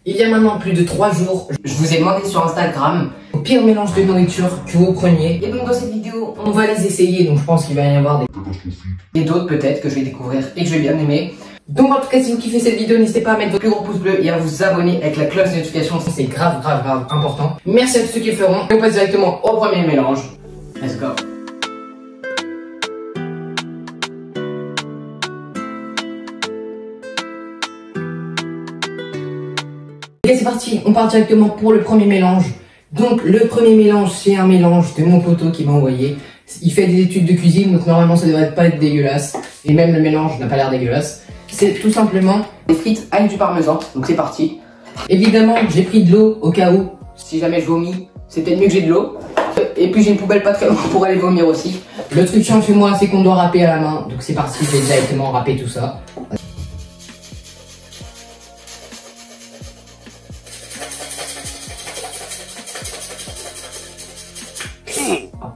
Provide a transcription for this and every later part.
Il y a maintenant plus de 3 jours, je vous ai demandé sur Instagram le pire mélange de nourriture que vous preniez. Et donc dans cette vidéo, on va les essayer. Donc je pense qu'il va y avoir des d'autres peut-être que je vais découvrir et que je vais bien aimer. Donc en tout cas, si vous kiffez cette vidéo, n'hésitez pas à mettre votre plus gros pouce bleu et à vous abonner avec la cloche de notification. C'est grave important. Merci à tous ceux qui le feront. Et on passe directement au premier mélange. Let's go. Et c'est parti, on part directement pour le premier mélange. Donc le premier mélange, c'est un mélange de mon poteau qui m'a envoyé. Il fait des études de cuisine, donc normalement ça devrait pas être dégueulasse. Et même le mélange n'a pas l'air dégueulasse. C'est tout simplement des frites avec du parmesan, donc c'est parti. Évidemment, j'ai pris de l'eau au cas où. Si jamais je vomis, c'est peut-être mieux que j'ai de l'eau. Et puis j'ai une poubelle pas très loin pour aller vomir aussi. Le truc chiant chez moi, c'est qu'on doit râper à la main. Donc c'est parti, je vais directement râper tout ça.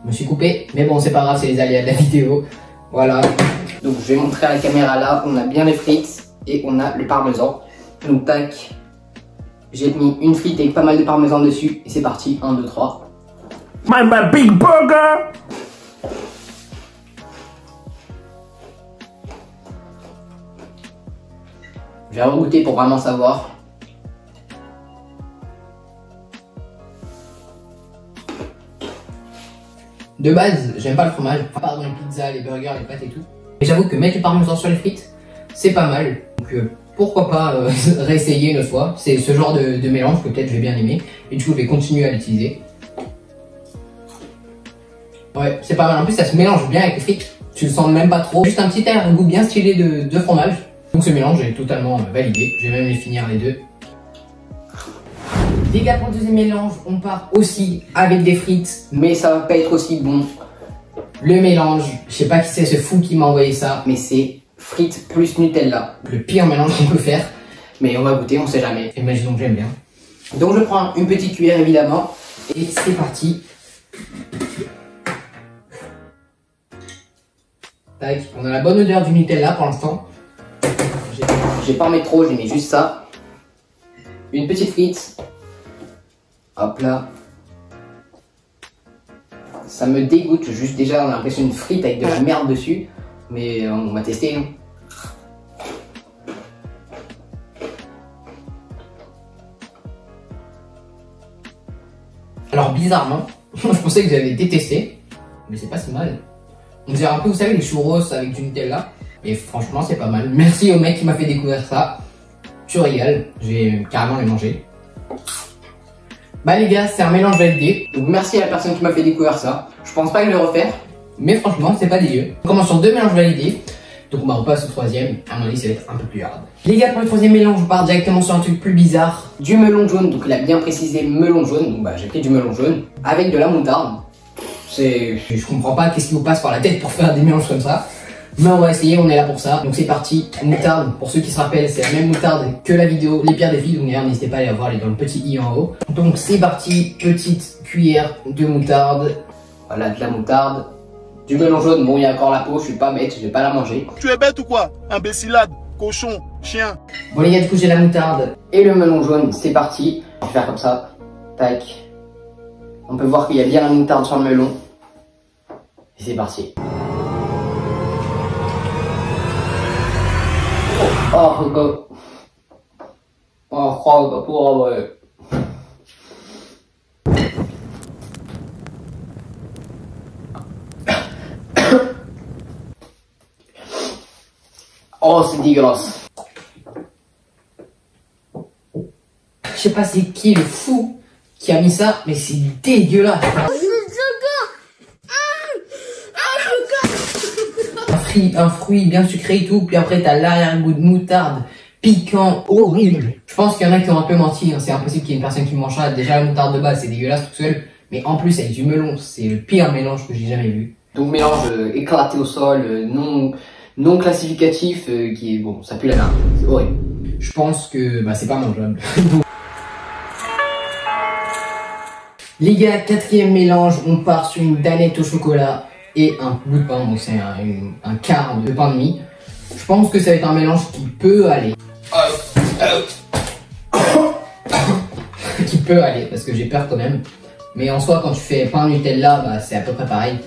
Je me suis coupé, mais bon c'est pas grave, c'est les aléas de la vidéo. Voilà. Donc je vais montrer à la caméra là, on a bien les frites et on a le parmesan. Donc tac, j'ai mis une frite avec pas mal de parmesan dessus et c'est parti, 1, 2, 3. My big burger. Je vais regoûter pour vraiment savoir. De base, j'aime pas le fromage, à part dans les pizzas, les burgers, les pâtes et tout. Mais j'avoue que mettre le parmesan sur les frites, c'est pas mal. Donc pourquoi pas réessayer une autre fois. C'est ce genre de mélange que peut-être je vais bien aimer. Et du coup, je vais continuer à l'utiliser. Ouais, c'est pas mal. En plus, ça se mélange bien avec les frites. Tu le sens même pas trop. Juste un petit goût bien stylé de fromage. Donc ce mélange est totalement validé. Je vais même les finir les deux. Les gars, pour le deuxième mélange, on part aussi avec des frites, mais ça va pas être aussi bon. Le mélange, je sais pas qui c'est ce fou qui m'a envoyé ça, mais c'est frites plus Nutella. Le pire mélange qu'on peut faire, mais on va goûter, on sait jamais. Imaginons que j'aime bien. Donc je prends une petite cuillère évidemment, et c'est parti. Tac, on a la bonne odeur du Nutella pour l'instant. J'ai pas en mettre trop, j'ai mis juste ça. Une petite frite. Hop là. Ça me dégoûte, juste déjà on a l'impression d'une frite avec de la merde dessus. Mais on va tester. Hein. Alors bizarrement, je pensais que j'avais détesté. Mais c'est pas si mal. On dirait un peu, vous savez, les churros avec du Nutella. Et franchement c'est pas mal. Merci au mec qui m'a fait découvrir ça. Tu régales, je vais carrément les manger. Bah les gars, c'est un mélange validé. Donc merci à la personne qui m'a fait découvrir ça. Je pense pas que je vais le refaire. Mais franchement, c'est pas dégueu. On commence sur 2 mélanges validés. Donc bah, on passe au troisième. À mon avis, ça va être un peu plus hard. Les gars, pour le troisième mélange, on part directement sur un truc plus bizarre. Du melon jaune. Donc il a bien précisé melon jaune. Donc bah j'ai pris du melon jaune. Avec de la moutarde. Je comprends pas qu'est-ce qui vous passe par la tête pour faire des mélanges comme ça. Mais on va essayer, on est là pour ça. Donc c'est parti, moutarde, pour ceux qui se rappellent, c'est la même moutarde que la vidéo Les Pires Défis. Donc d'ailleurs, n'hésitez pas à aller voir, elle est dans le petit i en haut. Donc c'est parti, petite cuillère de moutarde. Voilà, de la moutarde. Du melon jaune, bon il y a encore la peau, je suis pas bête, je vais pas la manger. Tu es bête ou quoi? Imbécilade, cochon, chien. Bon les gars, du coup j'ai la moutarde et le melon jaune, c'est parti. Je vais faire comme ça, tac. On peut voir qu'il y a bien la moutarde sur le melon. Et c'est parti. Oh, go. Oh, oh, c'est dégueulasse. Je sais pas c'est qui le fou qui a mis ça, mais c'est dégueulasse. Un fruit bien sucré et tout, puis après t'as l'arrière-goût de moutarde, piquant, horrible. Je pense qu'il y en a qui ont un peu menti, hein. C'est impossible qu'il y ait une personne qui mange ça. Déjà la moutarde de base c'est dégueulasse tout seul, mais en plus avec du melon, c'est le pire mélange que j'ai jamais vu. Donc mélange éclaté au sol, non classificatif, qui est bon, ça pue la merde, c'est horrible. Je pense que bah c'est pas mangeable. Les gars, quatrième mélange, on part sur une danette au chocolat et un bout de pain, donc c'est un quart de pain de mie. Je pense que ça va être un mélange qui peut aller. peux aller parce que j'ai peur quand même. Mais en soi, quand tu fais pain Nutella, bah, c'est à peu près pareil.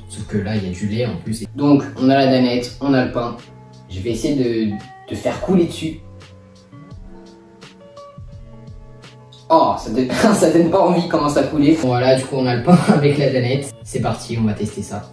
Sauf que là, il y a du lait en plus. Donc, on a la danette, on a le pain. Je vais essayer de faire couler dessus. Oh, ça donne pas envie, comment ça couler. Voilà, du coup, on a le pain avec la danette. C'est parti, on va tester ça.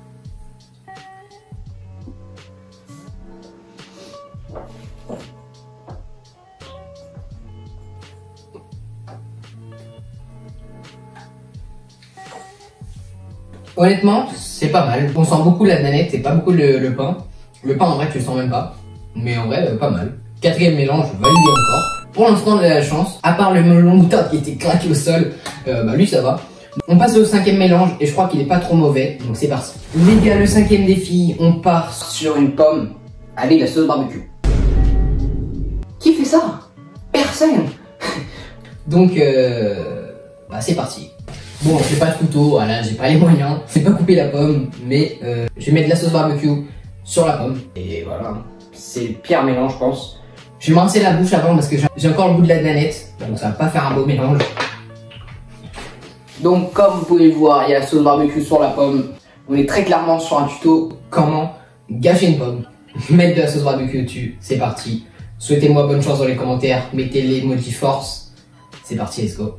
Honnêtement, c'est pas mal. On sent beaucoup la nanette et pas beaucoup le pain. Le pain, en vrai, tu le sens même pas. Mais en vrai, pas mal. Quatrième mélange, validé encore. Pour l'instant, on a la chance. À part le melon moutarde qui était claqué au sol, bah lui, ça va. On passe au cinquième mélange et je crois qu'il est pas trop mauvais. Donc c'est parti. Les gars, le cinquième défi, on part sur une pomme avec la sauce barbecue. Qui fait ça? Personne. Donc, bah c'est parti. Bon, j'ai pas de couteau, voilà, j'ai pas les moyens. Je vais pas couper la pomme, mais je vais mettre de la sauce barbecue sur la pomme. Et voilà, c'est le pire mélange, je pense. Je vais me rincer la bouche avant parce que j'ai encore le goût de la nanette, donc ça va pas faire un beau mélange. Donc, comme vous pouvez le voir, il y a la sauce barbecue sur la pomme. On est très clairement sur un tuto comment gâcher une pomme. Mettre de la sauce barbecue dessus, c'est parti. Souhaitez-moi bonne chance dans les commentaires, mettez l'emoji force. C'est parti, let's go.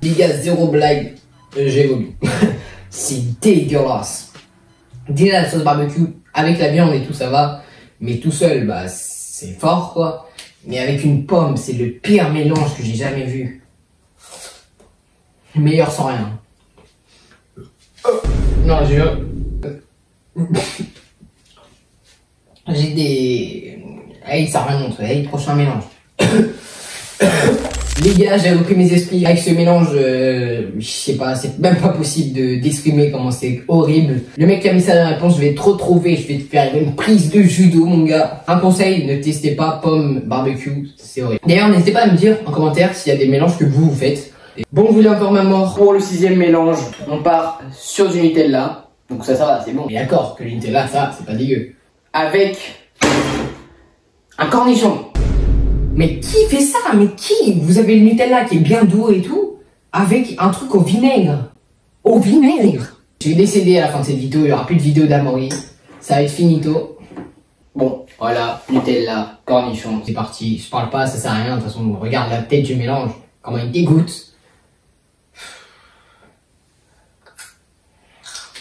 Les gars, zéro blague, j'ai voulu. C'est dégueulasse. Déjà la sauce barbecue, avec la viande et tout ça va, mais tout seul, bah c'est fort quoi. Mais avec une pomme, c'est le pire mélange que j'ai jamais vu. Meilleur sans rien. Non, j'ai des... Hey, ça remonte, hey, prochain mélange. Les gars, j'ai repris mes esprits avec ce mélange, je sais pas, c'est même pas possible d'exprimer comment c'est horrible. Le mec qui a mis ça dans la réponse, je vais te retrouver, je vais te faire une prise de judo, mon gars. Un conseil, ne testez pas pomme barbecue, c'est horrible. D'ailleurs, n'hésitez pas à me dire en commentaire s'il y a des mélanges que vous faites. Bon, vous voulez encore ma mort? Pour le sixième mélange, on part sur du Nutella. Donc ça va, c'est bon. Et d'accord, que le Nutella, ça, c'est pas dégueu. Avec un cornichon. Mais qui fait ça? Mais qui? Vous avez le Nutella qui est bien doux et tout, avec un truc au vinaigre. Au vinaigre. Je vais décéder à la fin de cette vidéo, il n'y aura plus de vidéo d'Amaury. Ça va être finito. Bon, voilà, Nutella, cornichon, c'est parti. Je parle pas, ça sert à rien, de toute façon, regarde la tête du mélange, comment il dégoûte.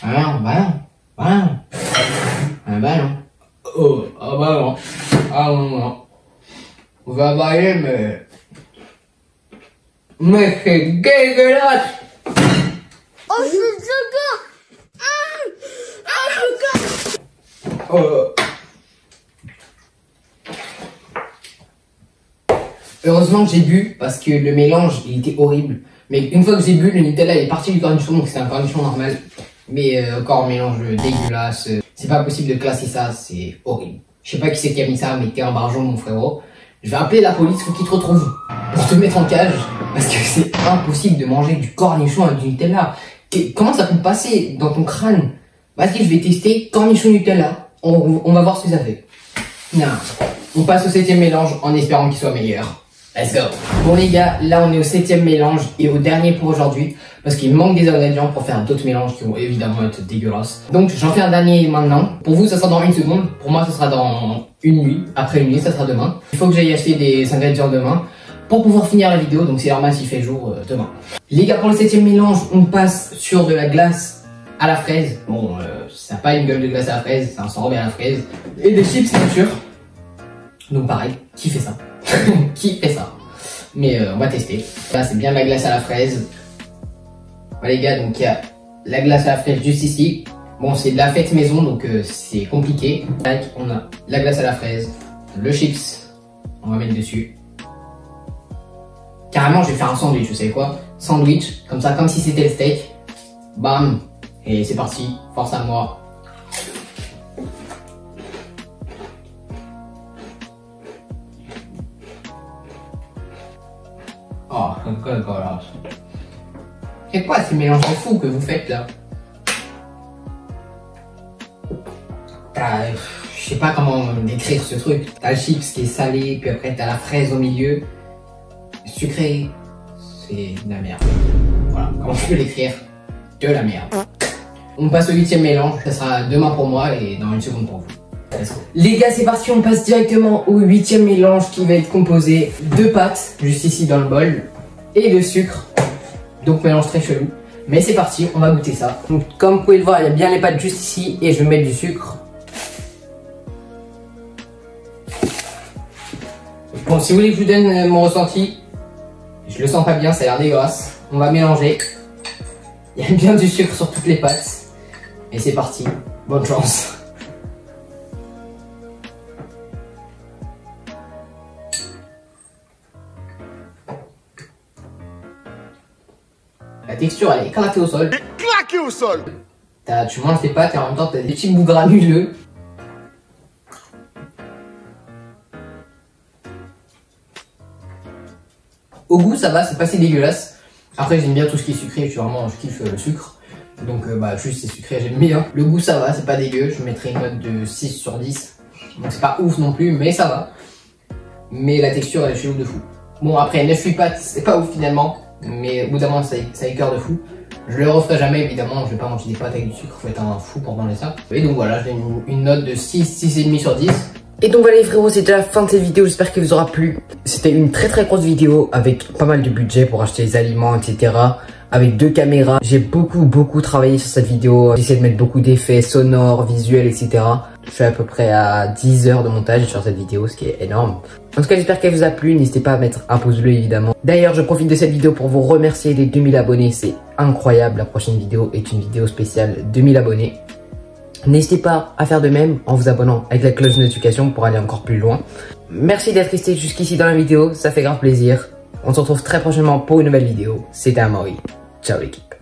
Ah bah non. Oh, ah bah non. Ah non. On va avaler, mais c'est dégueulasse. Oh, c'est dégueu. Heureusement que j'ai bu parce que le mélange il était horrible. Mais une fois que j'ai bu, le Nutella est parti du cornichon, donc c'est un cornichon normal. Mais encore un mélange dégueulasse. C'est pas possible de classer ça, c'est horrible. Je sais pas qui c'est qui a mis ça, mais t'es un barjon mon frérot. Je vais appeler la police, faut qu'ils te retrouvent pour te mettre en cage. Parce que c'est impossible de manger du cornichon avec du Nutella. Comment ça peut passer dans ton crâne? Vas-y, je vais tester cornichon Nutella. On va voir ce que ça fait. Non. On passe au septième mélange en espérant qu'il soit meilleur. Let's go. Bon les gars, là on est au septième mélange et au dernier pour aujourd'hui. Parce qu'il manque des ingrédients pour faire d'autres mélanges qui vont évidemment être dégueulasses. Donc j'en fais un dernier maintenant. Pour vous ça sera dans une seconde. Pour moi ça sera dans une nuit. Après une nuit ça sera demain. Il faut que j'aille acheter des ingrédients demain pour pouvoir finir la vidéo. Donc c'est normal s'il fait jour demain. Les gars, pour le septième mélange, on passe sur de la glace à la fraise. Bon, ça n'a pas une gueule de glace à la fraise, c'est un sorbet à la fraise. Et des chips bien sûr. Donc pareil, qui fait ça? Qui fait ça? Mais on va tester. Là c'est bien de la glace à la fraise. Voilà les gars, donc il y a la glace à la fraise juste ici. Bon, c'est de la fête maison, donc c'est compliqué. Tac, on a la glace à la fraise, le chips On va mettre dessus. Carrément, je vais faire un sandwich, vous savez quoi? Sandwich, comme ça, comme si c'était le steak. Bam! Et c'est parti, force à moi. Oh, voilà. C'est quoi ces mélanges fous que vous faites là? Je sais pas comment décrire ce truc. T'as le chips qui est salé, puis après t'as la fraise au milieu. Sucré, c'est de la merde. Voilà, comment je peux l'écrire? De la merde. On passe au 8e mélange, ça sera demain pour moi et dans une seconde pour vous. Les gars, c'est parti, on passe directement au 8e mélange qui va être composé de pâtes, juste ici dans le bol, et de sucre. Donc mélange très chelou. Mais c'est parti, on va goûter ça. Donc comme vous pouvez le voir, il y a bien les pâtes juste ici et je vais mettre du sucre. Bon, si vous voulez que je vous donne mon ressenti, je le sens pas bien, ça a l'air dégueulasse. On va mélanger. Il y a bien du sucre sur toutes les pâtes. Et c'est parti, bonne chance. La texture elle est éclatée au sol. Claqué au sol. Tu manges tes pâtes et en même temps t'as des petits bouts granuleux. Au goût ça va, c'est pas si dégueulasse. Après j'aime bien tout ce qui est sucré, je kiffe le sucre. Donc juste c'est sucré, j'aime bien. Le goût ça va, c'est pas dégueu, je mettrai une note de 6 sur 10. Donc c'est pas ouf non plus, mais ça va. Mais la texture elle est chelou de fou. Bon après 9-8 pâtes, c'est pas ouf finalement. Mais au bout d'un moment ça écœure de fou. Je le referai jamais évidemment, je vais pas manger des pâtes avec du sucre, faut être un fou pour manger ça. Et donc voilà, je donne une note de 6,5 sur 10. Et donc voilà les frérots, c'était la fin de cette vidéo, j'espère qu'elle vous aura plu. C'était une très grosse vidéo avec pas mal de budget pour acheter les aliments, etc. Avec 2 caméras, j'ai beaucoup travaillé sur cette vidéo. J'ai essayé de mettre beaucoup d'effets sonores, visuels, etc. Je suis à peu près à 10 heures de montage sur cette vidéo, ce qui est énorme. En tout cas, j'espère qu'elle vous a plu. N'hésitez pas à mettre un pouce bleu, évidemment. D'ailleurs, je profite de cette vidéo pour vous remercier les 2000 abonnés. C'est incroyable. La prochaine vidéo est une vidéo spéciale 2000 abonnés. N'hésitez pas à faire de même en vous abonnant avec la cloche de notification pour aller encore plus loin. Merci d'être resté jusqu'ici dans la vidéo. Ça fait grave plaisir. On se retrouve très prochainement pour une nouvelle vidéo. C'était Amaury. Ciao l'équipe.